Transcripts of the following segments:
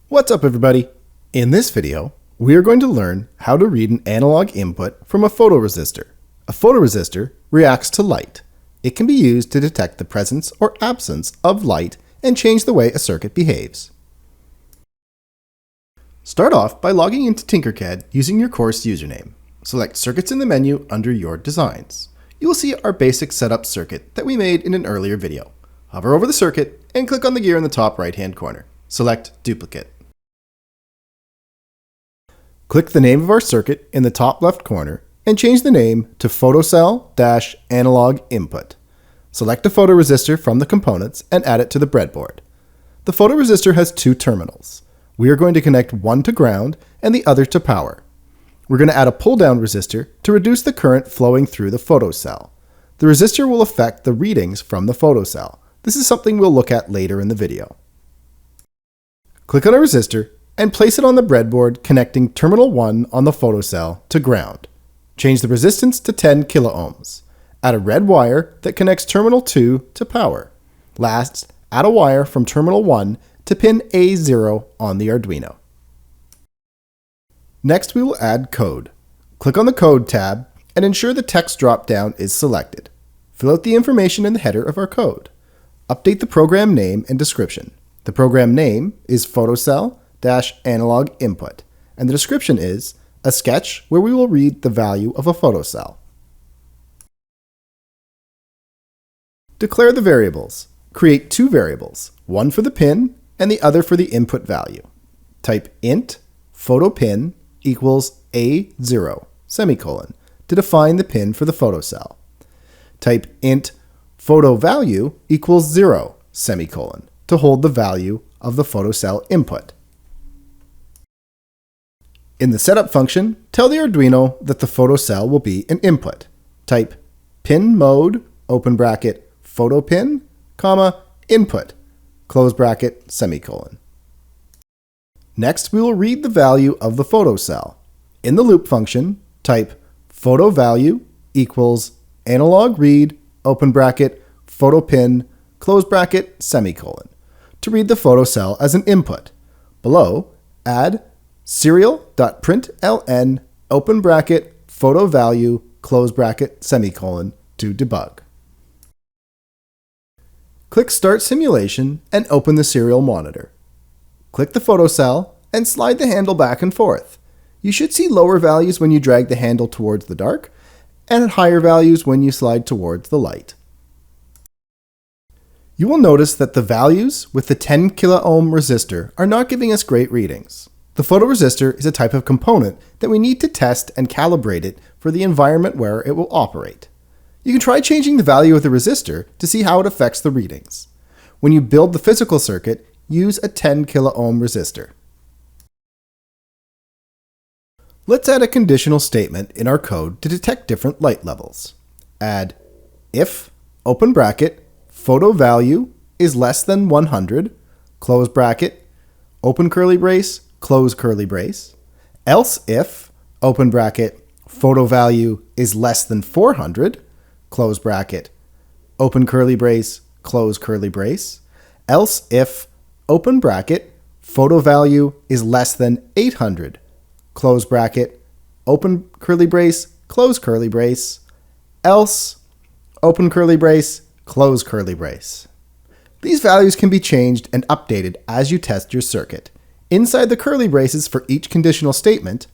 What's up, everybody? In this video, we are going to learn how to read an analog input from a photoresistor. A photoresistor reacts to light. It can be used to detect the presence or absence of light and change the way a circuit behaves. Start off by logging into Tinkercad using your course username. Select Circuits in the menu under your designs. You will see our basic setup circuit that we made in an earlier video. Hover over the circuit and click on the gear in the top right-hand corner. Select Duplicate. Click the name of our circuit in the top left corner and change the name to photocell-analog input. Select a photoresistor from the components and add it to the breadboard. The photoresistor has two terminals. We are going to connect one to ground and the other to power. We're going to add a pull-down resistor to reduce the current flowing through the photocell. The resistor will affect the readings from the photocell. This is something we'll look at later in the video. Click on a resistor and place it on the breadboard connecting terminal 1 on the photocell to ground. Change the resistance to 10 kiloohms. Add a red wire that connects terminal 2 to power. Last, add a wire from terminal 1 to pin A0 on the Arduino. Next, we will add code. Click on the Code tab and ensure the text drop-down is selected. Fill out the information in the header of our code. Update the program name and description. The program name is photocell-analog input, and the description is a sketch where we will read the value of a photocell. Declare the variables. Create two variables, one for the pin and the other for the input value. Type int photopin equals A0 semicolon to define the pin for the photocell. Type int photovalue equals 0 semicolon to hold the value of the photocell input. In the setup function, tell the Arduino that the photocell will be an input. Type pin mode, open bracket, photopin, comma, input, close bracket, semicolon. Next, we will read the value of the photocell. In the loop function, type photovalue equals analog read, open bracket, photopin, close bracket, semicolon, to read the photocell as an input. Below, add serial.println, open bracket, photovalue, close bracket, semicolon, to debug. Click Start Simulation and open the serial monitor. Click the photocell and slide the handle back and forth. You should see lower values when you drag the handle towards the dark, and higher values when you slide towards the light. You will notice that the values with the 10 kiloohm resistor are not giving us great readings. The photoresistor is a type of component that we need to test and calibrate it for the environment where it will operate. You can try changing the value of the resistor to see how it affects the readings. When you build the physical circuit, use a 10 kiloohm resistor. Let's add a conditional statement in our code to detect different light levels. Add if, open bracket, photo value is less than 100, close bracket, open curly brace, close curly brace, else if, open bracket, photo value is less than 400, close bracket, open curly brace, close curly brace, else if, open bracket, photo value is less than 800, close bracket, open curly brace, close curly brace, else, open curly brace, close curly brace. These values can be changed and updated as you test your circuit. Inside the curly braces for each conditional statement,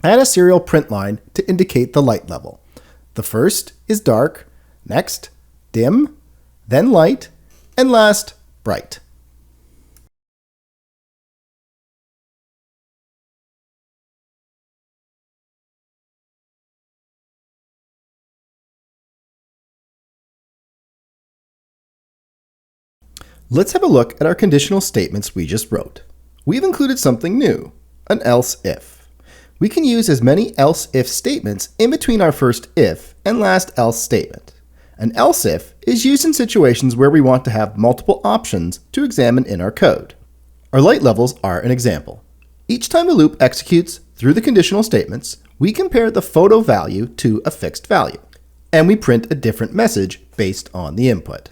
add a serial print line to indicate the light level. The first is dark, next dim, then light, and last bright. Let's have a look at our conditional statements we just wrote. We've included something new, an else if. We can use as many else if statements in between our first if and last else statement. An else if is used in situations where we want to have multiple options to examine in our code. Our light levels are an example. Each time the loop executes through the conditional statements, we compare the photo value to a fixed value, and we print a different message based on the input.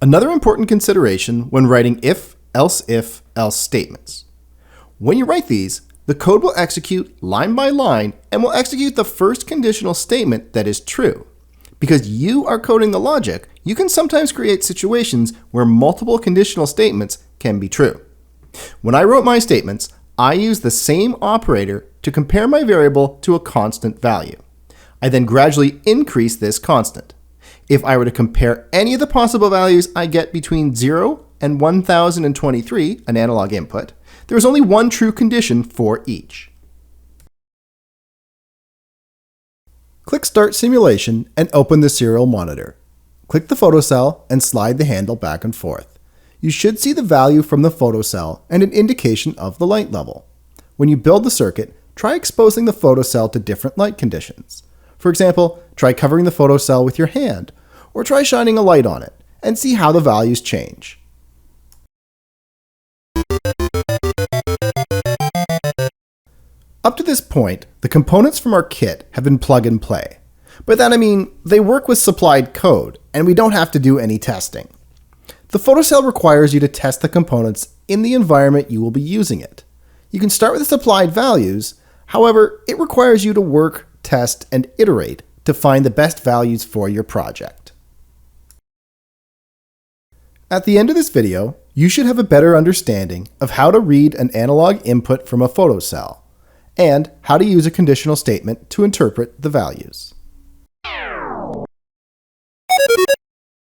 Another important consideration when writing if, else statements. When you write these, the code will execute line by line and will execute the first conditional statement that is true. Because you are coding the logic, you can sometimes create situations where multiple conditional statements can be true. When I wrote my statements, I used the same operator to compare my variable to a constant value. I then gradually increase this constant. If I were to compare any of the possible values I get between 0 and 1023, an analog input, there is only one true condition for each. Click Start Simulation and open the serial monitor. Click the photocell and slide the handle back and forth. You should see the value from the photocell and an indication of the light level. When you build the circuit, try exposing the photocell to different light conditions. For example, try covering the photocell with your hand, or try shining a light on it, and see how the values change. Up to this point, the components from our kit have been plug and play. By that I mean, they work with supplied code, and we don't have to do any testing. The photocell requires you to test the components in the environment you will be using it. You can start with the supplied values, however, it requires you to work, test, and iterate to find the best values for your project. At the end of this video, you should have a better understanding of how to read an analog input from a photocell, and how to use a conditional statement to interpret the values.